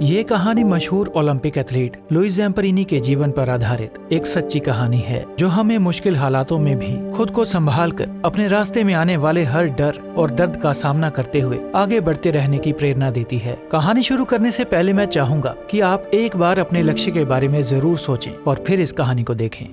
ये कहानी मशहूर ओलंपिक एथलीट लुई ज़ैम्पेरिनी के जीवन पर आधारित एक सच्ची कहानी है, जो हमें मुश्किल हालातों में भी खुद को संभाल कर अपने रास्ते में आने वाले हर डर और दर्द का सामना करते हुए आगे बढ़ते रहने की प्रेरणा देती है। कहानी शुरू करने से पहले मैं चाहूंगा कि आप एक बार अपने लक्ष्य के बारे में जरूर सोचें और फिर इस कहानी को देखें।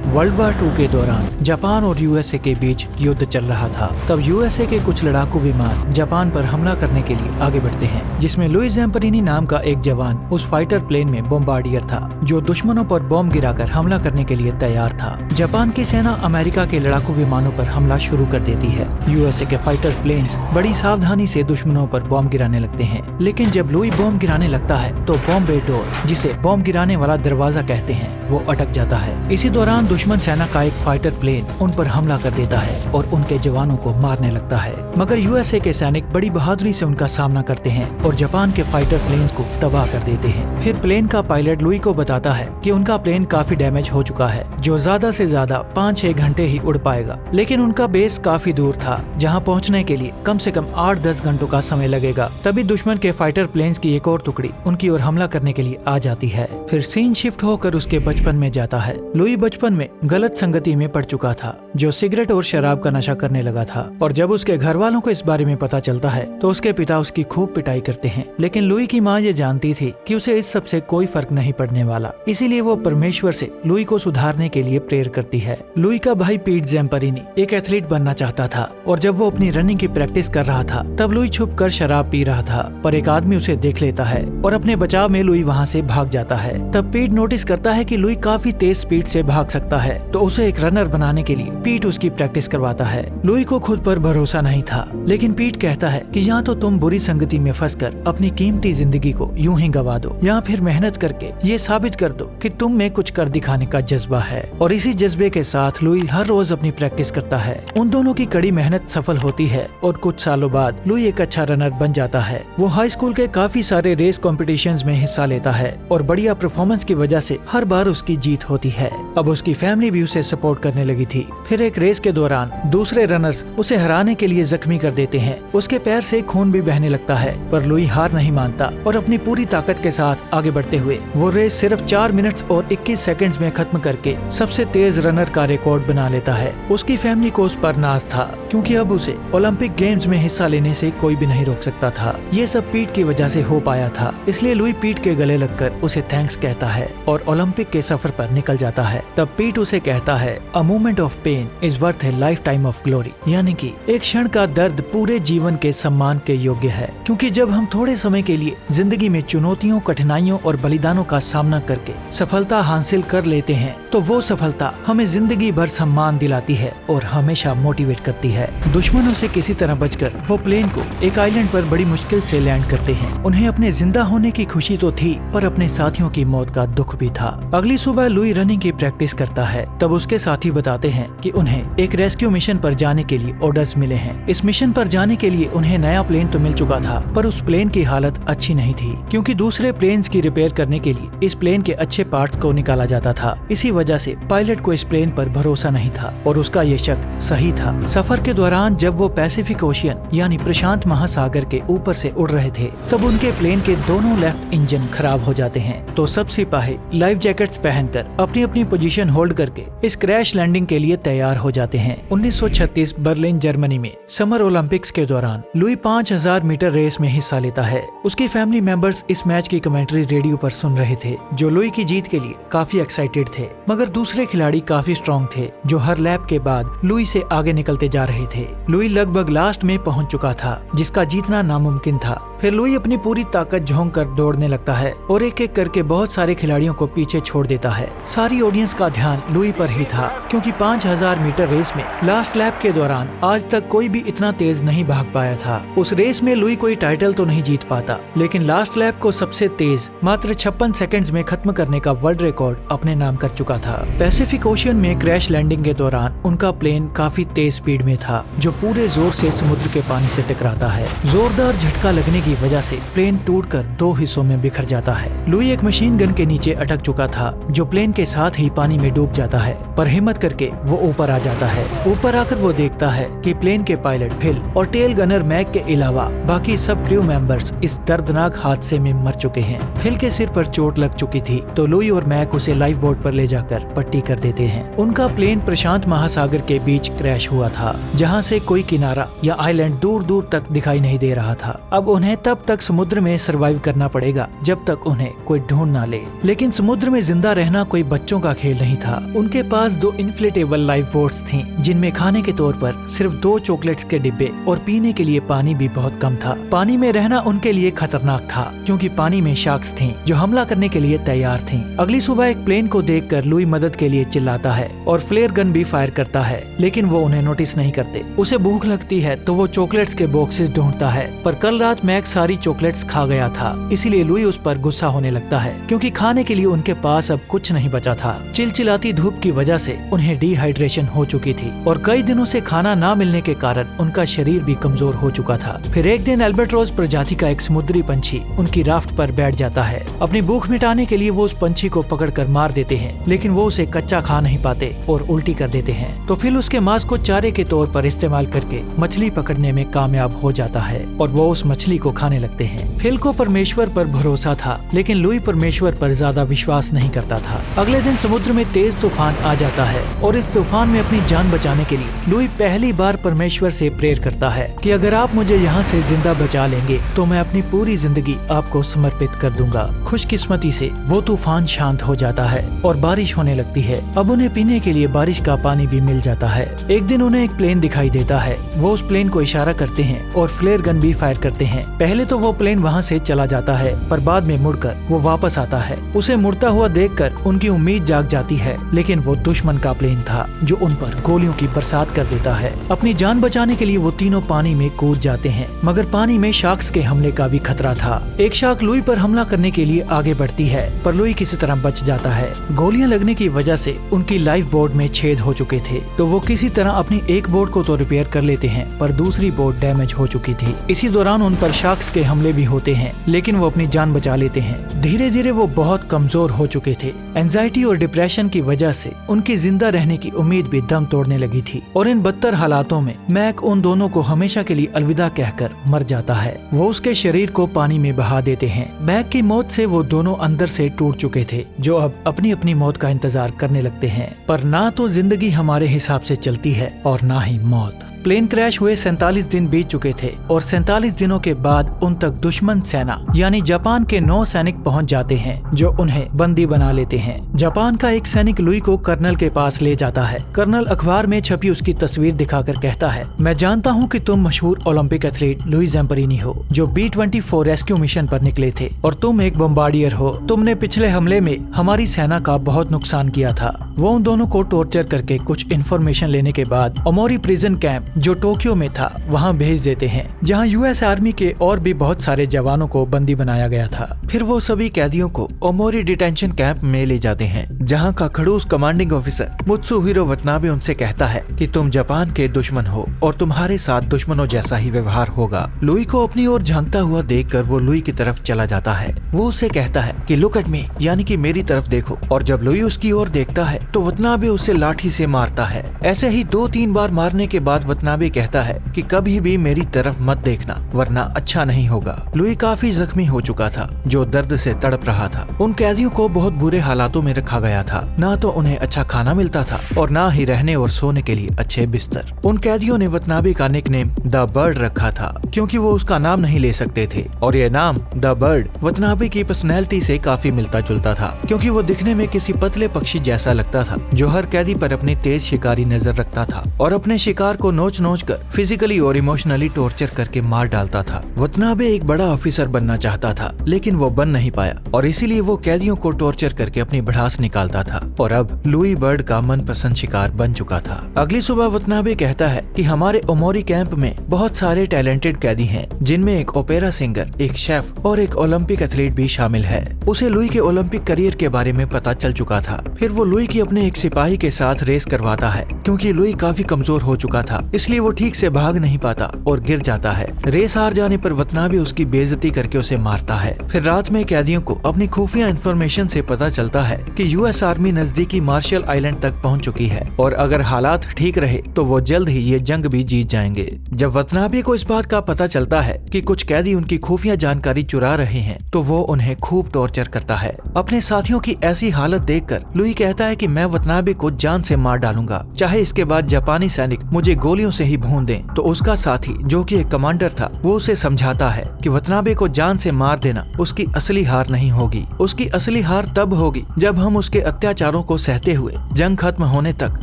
वर्ल्ड वार 2 के दौरान जापान और यूएसए के बीच युद्ध चल रहा था। तब यूएसए के कुछ लड़ाकू विमान जापान पर हमला करने के लिए आगे बढ़ते हैं, जिसमें लुई ज़ैम्पेरिनी नाम का एक जवान उस फाइटर प्लेन में बॉम्बार्डियर था, जो दुश्मनों पर बॉम्ब गिराकर हमला करने के लिए तैयार था। जापान की सेना अमेरिका के लड़ाकू विमानों पर हमला शुरू कर देती है। यूएसए के फाइटर प्लेन्स बड़ी सावधानी से दुश्मनों पर बॉम्ब गिराने लगते हैं, लेकिन जब लुई बॉम्ब गिराने लगता है तो बॉम्ब बे डोर, जिसे बॉम्ब गिराने वाला दरवाजा कहते हैं, वो अटक जाता है। इसी दौरान दुश्मन सेना का एक फाइटर प्लेन उन पर हमला कर देता है और उनके जवानों को मारने लगता है, मगर यूएसए के सैनिक बड़ी बहादुरी से उनका सामना करते हैं और जापान के फाइटर प्लेन्स को तबाह कर देते हैं। फिर प्लेन का पायलट लुई को बताता है कि उनका प्लेन काफी डैमेज हो चुका है, जो ज्यादा से ज्यादा 5-6 घंटे ही उड़ पाएगा, लेकिन उनका बेस काफी दूर था, जहाँ पहुँचने के लिए कम से कम 8-10 घंटों का समय लगेगा। तभी दुश्मन के फाइटर प्लेन्स की एक और टुकड़ी उनकी ओर हमला करने के लिए आ जाती है। फिर सीन शिफ्ट होकर उसके बचपन में जाता है। लुई बचपन में गलत संगति में पड़ चुका था, जो सिगरेट और शराब का नशा करने लगा था, और जब उसके घर वालों को इस बारे में पता चलता है तो उसके पिता उसकी खूब पिटाई करते हैं। लेकिन लुई की माँ ये जानती थी कि उसे इस सब से कोई फर्क नहीं पड़ने वाला, इसीलिए वो परमेश्वर से लुई को सुधारने के लिए प्रेयर करती है। लुई का भाई पीट ज़ैम्पेरिनी एक एथलीट बनना चाहता था, और जब वो अपनी रनिंग की प्रैक्टिस कर रहा था तब लुई छुप कर शराब पी रहा था, पर एक आदमी उसे देख लेता है और अपने बचाव में लुई वहाँ से भाग जाता है। तब पीट नोटिस करता है कि लुई काफी तेज स्पीड से भाग सकता है, तो उसे एक रनर बनाने के लिए पीट उसकी प्रैक्टिस करवाता है। लुई को खुद पर भरोसा नहीं था, लेकिन पीट कहता है कि या तो तुम बुरी संगति में फंसकर अपनी कीमती जिंदगी को यूं ही गवा दो, या फिर मेहनत करके ये साबित कर दो कि तुम में कुछ कर दिखाने का जज्बा है। और इसी जज्बे के साथ लुई हर रोज अपनी प्रैक्टिस करता है। उन दोनों की कड़ी मेहनत सफल होती है और कुछ सालों बाद लुई एक अच्छा रनर बन जाता है। वो हाई स्कूल के काफी सारे रेस कॉम्पिटिशंस में हिस्सा लेता है और बढ़िया परफॉर्मेंस की वजह से हर बार उसकी जीत होती है। अब उसकी फैमिली भी उसे सपोर्ट करने लगी थी। फिर एक रेस के दौरान दूसरे रनर्स उसे हराने के लिए जख्मी कर देते हैं। उसके पैर से खून भी बहने लगता है, पर लुई हार नहीं मानता और अपनी पूरी ताकत के साथ आगे बढ़ते हुए वो रेस सिर्फ 4 मिनट्स और 21 सेकंड्स में खत्म करके सबसे तेज रनर का रिकॉर्ड बना लेता है। उसकी फैमिली को उस पर नाज था, क्योंकि अब उसे ओलंपिक गेम्स में हिस्सा लेने से कोई भी नहीं रोक सकता था। ये सब पीट की वजह से हो पाया था, इसलिए लुई पीट के गले लगकर उसे थैंक्स कहता है और ओलंपिक के सफर पर निकल जाता है। तब पीट उसे कहता है, a moment of pain is worth a lifetime of glory, यानी कि एक क्षण का दर्द पूरे जीवन के सम्मान के योग्य है। क्योंकि जब हम थोड़े समय के लिए जिंदगी में चुनौतियों, कठिनाइयों और बलिदानों का सामना करके सफलता हासिल कर लेते हैं, तो वो सफलता हमें जिंदगी भर सम्मान दिलाती है और हमेशा मोटिवेट करती है। दुश्मनों से किसी तरह बचकर वो प्लेन को एक आइलैंड पर बड़ी मुश्किल से लैंड करते हैं। उन्हें अपने जिंदा होने की खुशी तो थी, पर अपने साथियों की मौत का दुख भी था। अगली सुबह लुई रनिंग की प्रैक्टिस करता है। तब उसके साथी बताते हैं कि उन्हें एक रेस्क्यू मिशन पर जाने के लिए ऑर्डर्स मिले हैं। इस मिशन पर जाने के लिए उन्हें नया प्लेन तो मिल चुका था, पर उस प्लेन की हालत अच्छी नहीं थी, क्योंकि दूसरे प्लेन्स की रिपेयर करने के लिए इस प्लेन के अच्छे पार्ट्स को निकाला जाता था। इसी वजह से पायलट को इस प्लेन पर भरोसा नहीं था और उसका ये शक सही था। सफर के दौरान जब वो पैसिफिक ओशियन यानी प्रशांत महासागर के ऊपर से उड़ रहे थे, तब उनके प्लेन के दोनों लेफ्ट इंजन खराब हो जाते हैं। तो सब सिपाही लाइफ जैकेट्स पहनकर अपनी अपनी पोजीशन होल्ड करके इस क्रैश लैंडिंग के लिए तैयार हो जाते हैं। 1936 बर्लिन जर्मनी में समर ओलंपिक्स के दौरान लुई 5000 मीटर रेस में हिस्सा लेता है। उसकी फैमिली मेंबर्स इस मैच की कमेंट्री रेडियो पर सुन रहे थे, जो लुई की जीत के लिए काफी एक्साइटेड थे, मगर दूसरे खिलाड़ी काफी स्ट्रॉन्ग थे, जो हर लैप के बाद लुई से आगे निकलते जा रहे थे। लुई लगभग लास्ट में पहुंच चुका था, जिसका जीतना नामुमकिन था। फिर लुई अपनी पूरी ताकत झोंक कर दौड़ने लगता है और एक एक करके बहुत सारे खिलाड़ियों को पीछे छोड़ देता है। सारी ऑडियंस का ध्यान लुई पर ही था, क्योंकि 5000 मीटर रेस में लास्ट लैप के दौरान आज तक कोई भी इतना तेज नहीं भाग पाया था। उस रेस में लुई कोई टाइटल तो नहीं जीत पाता, लेकिन लास्ट लैप को सबसे तेज मात्र 56 सेकंड्स में खत्म करने का वर्ल्ड रिकॉर्ड अपने नाम कर चुका था। पैसिफिक ओशियन में क्रैश लैंडिंग के दौरान उनका प्लेन काफी तेज स्पीड में था, जो पूरे जोर से समुद्र के पानी से टकराता है। जोरदार झटका लगने की वजह से प्लेन टूटकर 2 हिस्सों में बिखर जाता है। लुई एक मशीन गन के नीचे अटक चुका था, जो प्लेन के साथ ही पानी में डूब जाता है, पर हिम्मत करके वो ऊपर आ जाता है। ऊपर आकर वो देखता है कि प्लेन के पायलट फिल और टेल गनर मैक के अलावा बाकी सब क्रू मेंबर्स इस दर्दनाक हादसे में मर चुके हैं। फिल के सिर पर चोट लग चुकी थी तो लुई और मैक उसे लाइफ बोट पर ले जाकर पट्टी कर देते हैं। उनका प्लेन प्रशांत महासागर के बीच क्रैश हुआ था, जहाँ से कोई किनारा या आइलैंड दूर दूर तक दिखाई नहीं दे रहा था। अब उन्हें तब तक समुद्र में सरवाइव करना पड़ेगा जब तक उन्हें कोई ढूंढ ना ले। लेकिन समुद्र में जिंदा रहना कोई बच्चों का खेल नहीं था। उनके पास 2 इन्फ्लेटेबल लाइफ बोट्स थीं, जिनमें खाने के तौर पर सिर्फ 2 चॉकलेट्स के डिब्बे और पीने के लिए पानी भी बहुत कम था। पानी में रहना उनके लिए खतरनाक था क्योंकि पानी में शार्क्स थीं जो हमला करने के लिए तैयार थीं। अगली सुबह एक प्लेन को देखकर लुई मदद के लिए चिल्लाता है और फ्लेयर गन भी फायर करता है, लेकिन वो उन्हें नोटिस नहीं करते। उसे भूख लगती है तो वो चॉकलेट्स के बॉक्सेस ढूंढता है, पर कल रात मैक सारी चॉकलेट्स खा गया था, इसीलिए लुई उस पर गुस्सा होने लगता है क्योंकि खाने के लिए उनके पास अब कुछ नहीं बचा था। चिलचिलाती धूप की वजह से उन्हें डिहाइड्रेशन हो चुकी थी और कई दिनों से खाना ना मिलने के कारण उनका शरीर भी कमजोर हो चुका था। फिर एक दिन अल्बाट्रोस प्रजाति का एक समुद्री पंछी उनकी राफ्ट पर बैठ जाता है। अपनी भूख मिटाने के लिए वो उस पंछी को पकड़कर मार देते हैं, लेकिन वो उसे कच्चा खा नहीं पाते और उल्टी कर देते हैं। तो फिर उसके मांस को चारे के तौर पर इस्तेमाल करके मछली पकड़ने में कामयाब हो जाता है और वो उस मछली को खाने लगते हैं। फिल को परमेश्वर पर भरोसा था, लेकिन लुई परमेश्वर पर ज्यादा विश्वास नहीं करता था। अगले दिन समुद्र में तेज तूफान आ जाता है और इस तूफान में अपनी जान बचाने के लिए लुई पहली बार परमेश्वर से प्रेयर करता है कि अगर आप मुझे यहाँ से जिंदा बचा लेंगे तो मैं अपनी पूरी जिंदगी आपको समर्पित कर दूंगा। खुशकिस्मती से वो तूफान शांत हो जाता है और बारिश होने लगती है। अब उन्हें पीने के लिए बारिश का पानी भी मिल जाता है। एक दिन उन्हें एक प्लेन दिखाई देता है। वो उस प्लेन को इशारा करते हैं और फ्लेयर गन भी फायर करते हैं। पहले तो वो प्लेन वहाँ से चला जाता है, पर बाद में मुड़कर वो वापस आता है। उसे मुड़ता हुआ देखकर उनकी उम्मीद जाग जाती है, लेकिन वो दुश्मन का प्लेन था जो उन पर गोलियों की बरसात कर देता है। अपनी जान बचाने के लिए वो तीनों पानी में कूद जाते हैं, मगर पानी में शार्क्स के हमले का भी खतरा था। एक शार्क लुई पर हमला करने के लिए आगे बढ़ती है, पर लुई किसी तरह बच जाता है। गोलियां लगने की वजह से उनकी लाइफ बोट में छेद हो चुके थे, तो वो किसी तरह अपनी एक बोट को तो रिपेयर कर लेते हैं, पर दूसरी बोट डैमेज हो चुकी थी। इसी दौरान उन पर शार्क्स के हमले भी होते हैं, लेकिन वो अपनी जान बचा लेते हैं। धीरे धीरे वो बहुत कमजोर हो चुके थे। एंजाइटी और डिप्रेशन की वजह से उनकी जिंदा रहने की उम्मीद भी दम तोड़ने लगी थी और इन बदतर हालातों में मैक उन दोनों को हमेशा के लिए अलविदा कहकर मर जाता है। वो उसके शरीर को पानी में बहा देते हैं। मैक की मौत से वो दोनों अंदर से टूट चुके थे, जो अब अपनी अपनी मौत का इंतजार करने लगते हैं। पर ना तो जिंदगी हमारे हिसाब से चलती है और ना ही मौत। प्लेन क्रैश हुए 47 दिन बीत चुके थे और 47 दिनों के बाद उन तक दुश्मन सेना यानी जापान के 9 सैनिक पहुंच जाते हैं, जो उन्हें बंदी बना लेते हैं। जापान का एक सैनिक लुई को कर्नल के पास ले जाता है। कर्नल अखबार में छपी उसकी तस्वीर दिखाकर कहता है, मैं जानता हूँ कि तुम मशहूर ओलंपिक एथलीट लुई ज़ैम्पेरिनी हो, जो B-24 रेस्क्यू मिशन पर निकले थे और तुम एक बम्बार्डियर हो। तुमने पिछले हमले में हमारी सेना का बहुत नुकसान किया था। वो उन दोनों को टॉर्चर करके कुछ इन्फॉर्मेशन लेने के बाद ओमोरी प्रिजन कैंप जो टोक्यो में था वहां भेज देते हैं, जहां यूएस आर्मी के और भी बहुत सारे जवानों को बंदी बनाया गया था। फिर वो सभी कैदियों को ओमोरी डिटेंशन कैंप में ले जाते हैं, जहां का खड़ूस कमांडिंग ऑफिसर मुत्सुहिरो वतनाबे उनसे कहता है कि तुम जापान के दुश्मन हो और तुम्हारे साथ दुश्मनों जैसा ही व्यवहार होगा। लुई को अपनी ओर झांकता हुआ देखकर वो लुई की तरफ चला जाता है। वो उससे कहता है कि लुक एट मी, यानी कि मेरी तरफ देखो। और जब लुई उसकी ओर देखता है तो वतनाबे उसे लाठी से मारता है। ऐसे ही 2-3 बार मारने के बाद वतनाबे कहता है कि कभी भी मेरी तरफ मत देखना, वरना अच्छा नहीं होगा। लुई काफी जख्मी हो चुका था, जो दर्द से तड़प रहा था। उन कैदियों को बहुत बुरे हालातों में रखा गया था। ना तो उन्हें अच्छा खाना मिलता था और ना ही रहने और सोने के लिए अच्छे बिस्तर। उन कैदियों ने वतनाबे का निकनेम द बर्ड रखा था, क्योंकि वो उसका नाम नहीं ले सकते थे, और ये नाम द बर्ड वतनाबे की पर्सनैलिटी से काफी मिलता जुलता था, क्योंकि वो दिखने में किसी पतले पक्षी जैसा लगता था, जो हर कैदी पर अपनी तेज शिकारी नजर रखता था और अपने शिकार को नोच नोच कर फिजिकली और इमोशनली टॉर्चर करके मार डालता था। वतनाबे एक बड़ा ऑफिसर बनना चाहता था, लेकिन वो बन नहीं पाया और इसीलिए वो कैदियों को टॉर्चर करके अपनी भड़ास निकालता था और अब लुई बर्ड का मनपसंद शिकार बन चुका था। अगली सुबह वतनाबे कहता है कि हमारे ओमोरी कैंप में बहुत सारे टैलेंटेड कैदी हैं, जिनमें एक ओपेरा सिंगर, एक शेफ और एक ओलंपिक एथलीट भी शामिल है। उसे लुई के ओलंपिक करियर के बारे में पता चल चुका था। फिर वो लुई की अपने एक सिपाही के साथ रेस करवाता है, क्योंकि लुई काफी कमजोर हो चुका था, इसलिए वो ठीक से भाग नहीं पाता और गिर जाता है। रेस हार जाने पर वतनाबे उसकी बेइज्जती करके उसे मारता है। फिर रात में कैदियों को अपनी खुफिया इंफॉर्मेशन से पता चलता है कि यूएस आर्मी नजदीकी मार्शल आइलैंड तक पहुंच चुकी है और अगर हालात ठीक रहे तो वो जल्द ही ये जंग भी जीत जाएंगे। जब वतनाबे को इस बात का पता चलता है कि कुछ कैदी उनकी खुफिया जानकारी चुरा रहे हैं तो वो उन्हें खूब टॉर्चर करता है। अपने साथियों की ऐसी हालत देखकर लुई कहता है कि मैं वतनाबे को जान से मार डालूंगा, चाहे इसके बाद जापानी सैनिक मुझे गोलियों से ही भून दें। तो उसका साथी जो कि एक कमांडर था वो उसे समझाता है कि वतनाबे को जान से मार देना उसकी असली हार नहीं होगी। उसकी असली हार तब होगी जब हम उसके अत्याचारों को सहते हुए जंग खत्म होने तक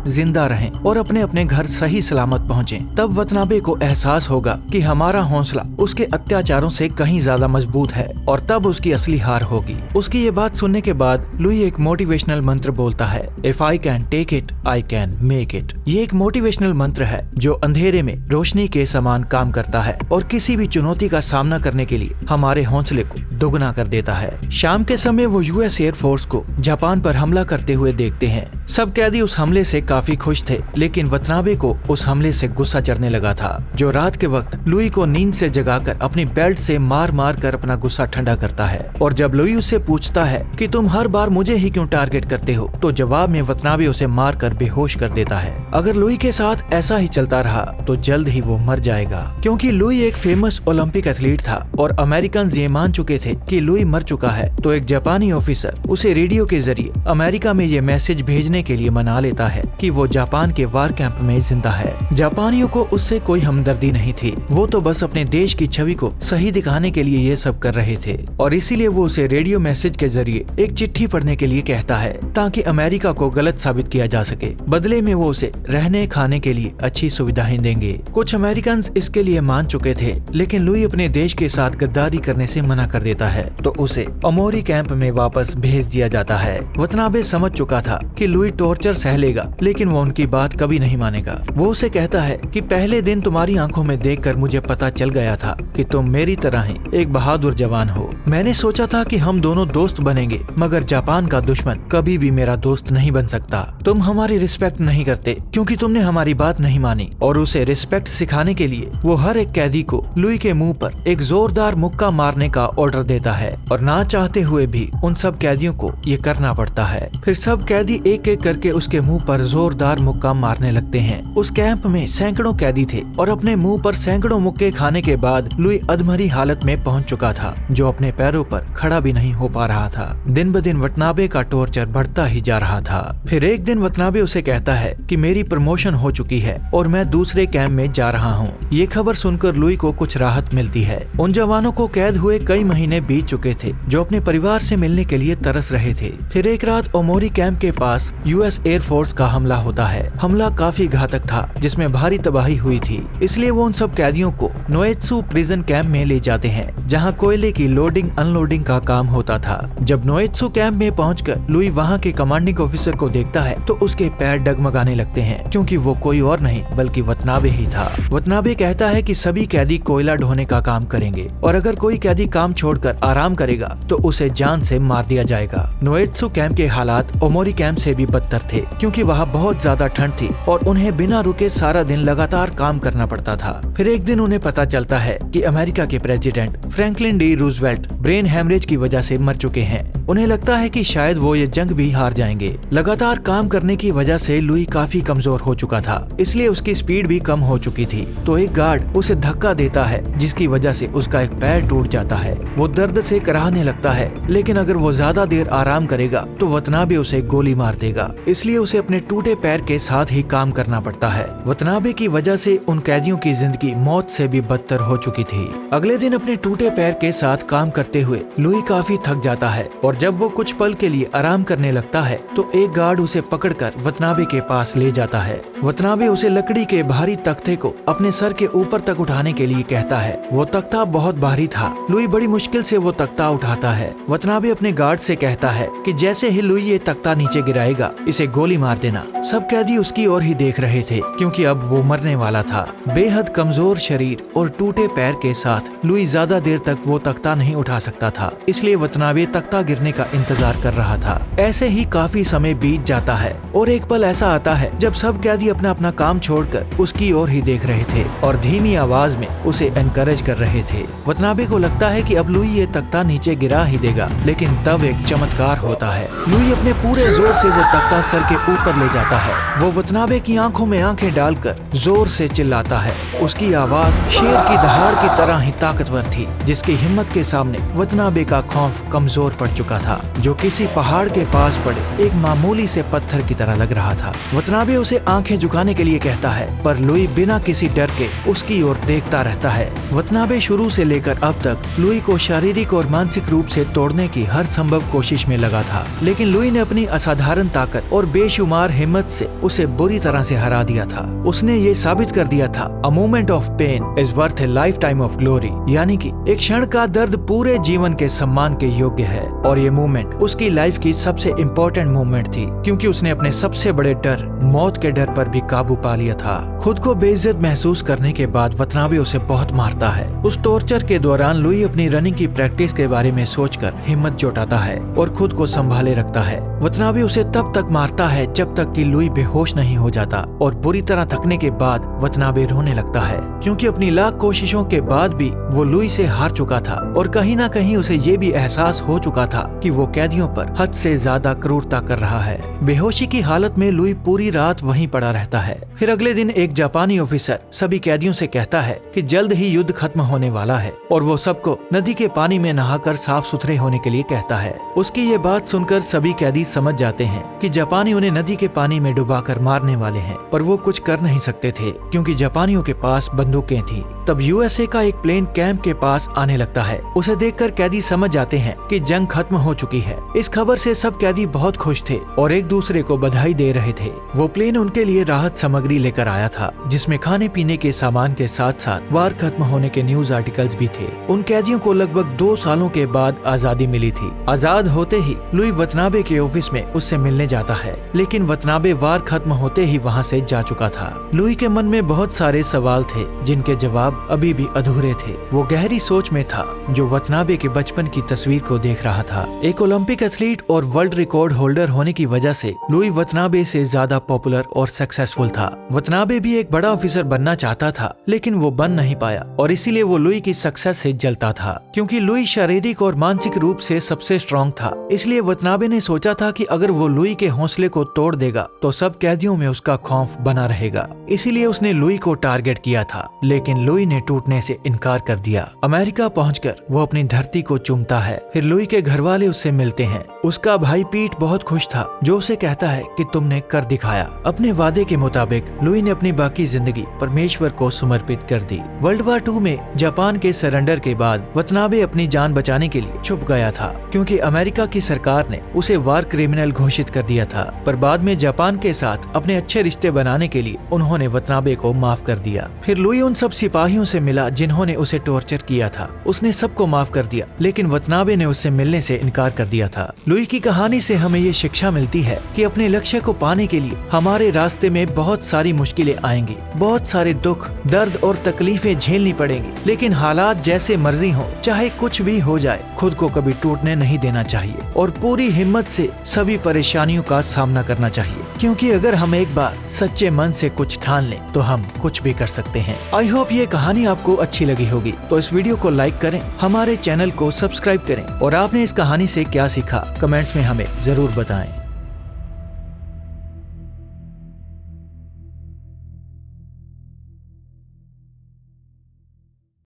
जिंदा रहें और अपने अपने घर सही सलामत पहुँचें। तब वतनाबे को एहसास होगा कि हमारा हौसला उसके अत्याचारों से कहीं ज्यादा मजबूत है और तब उसकी असली हार होगी। उसकी ये बात सुनने के बाद लुई एक मोटिवेशनल मंत्र बोलता है, if I can take it I can make it. ये एक मोटिवेशनल मंत्र है जो अंधेरे में रोशनी के समान काम करता है और किसी भी चुनौती का सामना करने के लिए हमारे हौसले को दोगुना कर देता है। शाम के समय वो यूएस एयरफोर्स को जापान पर हमला करते हुए देखते हैं। सब कैदी उस हमले से काफी खुश थे, लेकिन वतनाबे को उस हमले से गुस्सा चढ़ने लगा था, जो रात के वक्त लुई को नींद से जगाकर अपनी बेल्ट से मार मार कर अपना गुस्सा ठंडा करता है। और जब लुई उससे पूछता है कि तुम हर बार मुझे ही क्यों टारगेट करते हो, तो जवाब में वतनाबे उसे मार कर बेहोश कर देता है। अगर लुई के साथ ऐसा ही चलता रहा तो जल्द ही वो मर जाएगा, क्योंकि लुई एक फेमस ओलंपिक एथलीट था और अमेरिकन ये मान चुके थे कि लुई मर चुका है। तो एक जापानी ऑफिसर उसे रेडियो के जरिए अमेरिका में ये मैसेज भेजने के लिए मना लेता है कि वो जापान के वार कैंप में जिंदा है। जापानियों को उससे कोई हमदर्दी नहीं थी, वो तो बस अपने देश की छवि को सही दिखाने के लिए ये सब कर रहे थे और इसीलिए वो उसे रेडियो मैसेज के जरिए एक चिट्ठी पढ़ने के लिए कहता है ताकि अमेरिका को गलत साबित किया जा सके। बदले में वो उसे रहने खाने के लिए अच्छी सुविधाएं देंगे। कुछ अमेरिकन इसके लिए मान चुके थे, लेकिन लुई अपने देश के साथ गद्दारी करने से मना कर देता है तो उसे अमोरी कैंप में वापस भेज दिया जाता है। वतनाबे समझ चुका था कि लुई टॉर्चर सह लेगा, लेकिन वो उनकी बात कभी नहीं मानेगा। वो उसे कहता है कि पहले दिन तुम्हारी आंखों में देखकर मुझे पता चल गया था कि तुम मेरी तरह ही एक बहादुर जवान हो। मैंने सोचा था कि हम दोनों दोस्त बनेंगे, मगर जापान का दुश्मन कभी भी मेरा दोस्त नहीं बन सकता। तुम हमारी रिस्पेक्ट नहीं करते क्योंकि तुमने हमारी बात नहीं मानी। और उसे रिस्पेक्ट सिखाने के लिए वो हर एक कैदी को लुई के मुंह पर एक जोरदार मुक्का मारने का ऑर्डर देता है और ना चाहते हुए भी उन सब कैदियों को ये करना पड़ता है। फिर सब कैदी एक एक करके उसके मुंह पर जोरदार मुक्का मारने लगते हैं। उस कैंप में सैकड़ों कैदी थे और अपने मुंह पर सैकड़ों मुक्के खाने के बाद लुई अधमरी हालत में पहुंच चुका था, जो अपने पैरों पर खड़ा भी नहीं हो पा रहा था। दिन ब दिन वतनाबे का टॉर्चर बढ़ता ही जा रहा था। फिर एक दिन वतनाबे उसे कहता है कि मेरी प्रमोशन हो चुकी है और मैं दूसरे कैंप में जा रहा हूँ। ये खबर सुनकर लुई को कुछ राहत मिलती है। उन जवानों को कैद हुए कई महीने बीत चुके थे, जो अपने परिवार से मिलने के लिए तरस रहे थे। फिर एक रात ओमोरी कैंप के पास यूएस एयरफोर्स का हमला होता है। हमला काफी घातक था, जिसमें भारी तबाही हुई थी। इसलिए वो उन सब कैदियों को नोएत्सु प्रिजन कैंप में ले जाते हैं, जहां कोयले की लोडिंग अनलोडिंग का काम होता था। जब नोएत्सु कैंप में पहुंचकर लुई वहां के कमांडिंग ऑफिसर को देखता है तो उसके पैर डगमगाने लगते हैं, क्योंकि वो कोई और नहीं बल्कि वतनाबे ही था। वतनाबे कहता है कि सभी कैदी कोयला ढोने का काम करेंगे और अगर कोई कैदी काम छोड़कर आराम करेगा तो उसे जान से मार दिया जाएगा। नोएत्सु कैंप के हालात ओमोरी कैंप से भी बदतर थे, क्योंकि वहाँ बहुत ज्यादा ठंड थी और उन्हें बिना रुके सारा दिन लगातार काम करना पड़ता था। फिर एक दिन उन्हें पता चलता है कि अमेरिका के president Franklin D Roosevelt brain haemorrhage की वजह से मर चुके हैं। उन्हें लगता है कि शायद वो ये जंग भी हार जाएंगे। लगातार काम करने की वजह से लुई काफी कमजोर हो चुका था, इसलिए उसकी स्पीड भी कम हो चुकी थी। तो एक गार्ड उसे धक्का देता है, जिसकी वजह से उसका एक पैर टूट जाता है। वो दर्द से कराहने लगता है, लेकिन अगर वो ज्यादा देर आराम करेगा तो वतनाबे उसे गोली मार देगा। इसलिए उसे अपने टूटे पैर के साथ ही काम करना पड़ता है। वतनाबे की वजह से उन कैदियों की जिंदगी मौत से भी बदतर हो चुकी थी। अगले दिन अपने टूटे पैर के साथ काम करते हुए लुई काफी थक जाता है और जब वो कुछ पल के लिए आराम करने लगता है तो एक गार्ड उसे पकड़कर वतनाबे के पास ले जाता है। वतनाबे उसे लकड़ी के भारी तख्ते को अपने सर के ऊपर तक उठाने के लिए कहता है। वो तख्ता बहुत भारी था। लुई बड़ी मुश्किल से वो तख्ता उठाता है। वतनाबे अपने गार्ड से कहता है कि जैसे ही लुई ये तख्ता नीचे गिराएगा इसे गोली मार देना। सब कैदी उसकी ओर ही देख रहे थे, क्योंकि अब वो मरने वाला था। बेहद कमजोर शरीर और टूटे पैर के साथ लुई ज्यादा देर तक वो तख्ता नहीं उठा सकता था, इसलिए वतनाबे तख्ता गिरने गिरने का इंतजार कर रहा था। ऐसे ही काफी समय बीत जाता है और एक पल ऐसा आता है जब सब कैदी अपना अपना काम छोड़कर उसकी ओर ही देख रहे थे और धीमी आवाज में उसे एनकरेज कर रहे थे। वतनाबे को लगता है कि अब लुई ये तख्ता नीचे गिरा ही देगा, लेकिन तब एक चमत्कार होता है। लुई अपने पूरे जोर से वो तख्ता सर के ऊपर ले जाता है। वो वतनाबे की आंखों में आंखें डालकर जोर से चिल्लाता है। उसकी आवाज शेर की दहाड़ की तरह ही ताकतवर थी, जिसकी हिम्मत के सामने वतनाबे का खौफ कमजोर पड़ चुका था, जो किसी पहाड़ के पास पड़े एक मामूली से पत्थर की तरह लग रहा था। वतनाबे उसे आंखें झुकाने के लिए कहता है, पर लुई बिना किसी डर के उसकी ओर देखता रहता है। वतनाबे शुरू से लेकर अब तक लुई को शारीरिक और मानसिक रूप से तोड़ने की हर संभव कोशिश में लगा था, लेकिन लुई ने अपनी असाधारण ताकत और बेशुमार हिम्मत से उसे बुरी तरह से हरा दिया था। उसने ये साबित कर दिया था, a moment of pain is worth a lifetime of glory, यानी कि एक क्षण का दर्द पूरे जीवन के सम्मान के योग्य है। और ये मूवमेंट उसकी लाइफ की सबसे इम्पोर्टेंट मूवमेंट थी, क्योंकि उसने अपने सबसे बड़े डर मौत के डर पर भी काबू पा लिया था। खुद को बेइज्जत महसूस करने के बाद वतनाबे उसे बहुत मारता है। उस टॉर्चर के दौरान लुई अपनी रनिंग की प्रैक्टिस के बारे में सोचकर हिम्मत जुटाता है और खुद को संभाले रखता है। वतनाबे उसे तब तक मारता है जब तक कि लुई बेहोश नहीं हो जाता, और बुरी तरह थकने के बाद वतनाबे रोने लगता है, क्योंकि अपनी लाख कोशिशों के बाद भी वो लुई से हार चुका था और कहीं ना कहीं उसे ये भी एहसास हो चुका था कि वो कैदियों पर हद से ज्यादा क्रूरता कर रहा है। बेहोशी की हालत में लुई पूरी रात वहीं पड़ा रहता है। फिर अगले दिन एक जापानी ऑफिसर सभी कैदियों से कहता है कि जल्द ही युद्ध खत्म होने वाला है, और वो सबको नदी के पानी में नहाकर साफ सुथरे होने के लिए कहता है। उसकी ये बात सुनकर सभी कैदी समझ जाते हैं कि जापानी उन्हें नदी के पानी में डुबाकर मारने वाले हैं, पर वो कुछ कर नहीं सकते थे क्योंकि जापानियों के पास बंदूकें थी। तब यूएसए का एक प्लेन कैंप के पास आने लगता है। उसे देखकर कैदी समझ जाते हैं कि जंग खत्म हो चुकी है। इस खबर से सब कैदी बहुत खुश थे और एक दूसरे को बधाई दे रहे थे। वो प्लेन उनके लिए राहत सामग्री लेकर आया था, जिसमें खाने पीने के सामान के साथ साथ वार खत्म होने के न्यूज आर्टिकल्स भी थे। उन कैदियों को लगभग 2 सालों के बाद आजादी मिली थी। आजाद होते ही लुई वतनाबे के ऑफिस में उससे मिलने जाता है, लेकिन वतनाबे वार खत्म होते ही वहाँ से जा चुका था। लुई के मन में बहुत सारे सवाल थे जिनके जवाब अभी भी अधूरे थे। वो गहरी सोच में था जो वतनाबे के बचपन की तस्वीर को देख रहा था। एक ओलंपिक एथलीट और वर्ल्ड रिकॉर्ड होल्डर होने की वजह से लुई वतनाबे से ज्यादा पॉपुलर और सक्सेसफुल था। वतनाबे भी एक बड़ा ऑफिसर बनना चाहता था, लेकिन वो बन नहीं पाया, और इसीलिए वो लुई की सक्सेस से जलता था। क्योंकि लुई शारीरिक और मानसिक रूप से सबसे स्ट्रॉन्ग था, इसलिए वतनाबे ने सोचा था कि अगर वो लुई के हौसले को तोड़ देगा तो सब कैदियों में उसका खौफ बना रहेगा। इसीलिए उसने लुई को टारगेट किया था, लेकिन लुई ने टूटने से इनकार कर दिया। अमेरिका पहुंचकर वो अपनी धरती को चूमता है। फिर लुई के घर वाले उससे मिलते हैं। उसका भाई पीट बहुत खुश था, जो उसे कहता है कि तुमने कर दिखाया। अपने वादे के मुताबिक लुई ने अपनी बाकी जिंदगी परमेश्वर को समर्पित कर दी। वर्ल्ड वार 2 में जापान के सरेंडर के बाद वतनाबे अपनी जान बचाने के लिए छुप गया था, क्योंकि अमेरिका की सरकार ने उसे वार क्रिमिनल घोषित कर दिया था। पर बाद में जापान के साथ अपने अच्छे रिश्ते बनाने के लिए उन्होंने वतनाबे को माफ कर दिया। फिर लुई उन सब सिपाहियों से मिला जिन्होंने उसे टॉर्चर किया था। उसने सबको माफ कर दिया, लेकिन वतनाबे ने उससे मिलने से इनकार कर दिया था। लुई की कहानी से हमें ये शिक्षा मिलती है कि अपने लक्ष्य को पाने के लिए हमारे रास्ते में बहुत सारी मुश्किलें आएंगी, बहुत सारे दुख, दर्द और तकलीफें झेलनी पड़ेंगी, लेकिन हालात जैसे मर्जी हो, चाहे कुछ भी हो जाए, खुद को कभी टूटने नहीं देना चाहिए और पूरी हिम्मत से सभी परेशानियों का सामना करना चाहिए। क्योंकि अगर हम एक बार सच्चे मन से कुछ ठान लें तो हम कुछ भी कर सकते हैं। आई होप ये कहानी आपको अच्छी लगी होगी, तो इस वीडियो को लाइक करें, हमारे चैनल को सब्सक्राइब करें, और आपने इस कहानी से क्या सीखा कमेंट्स में हमें जरूर बताएं।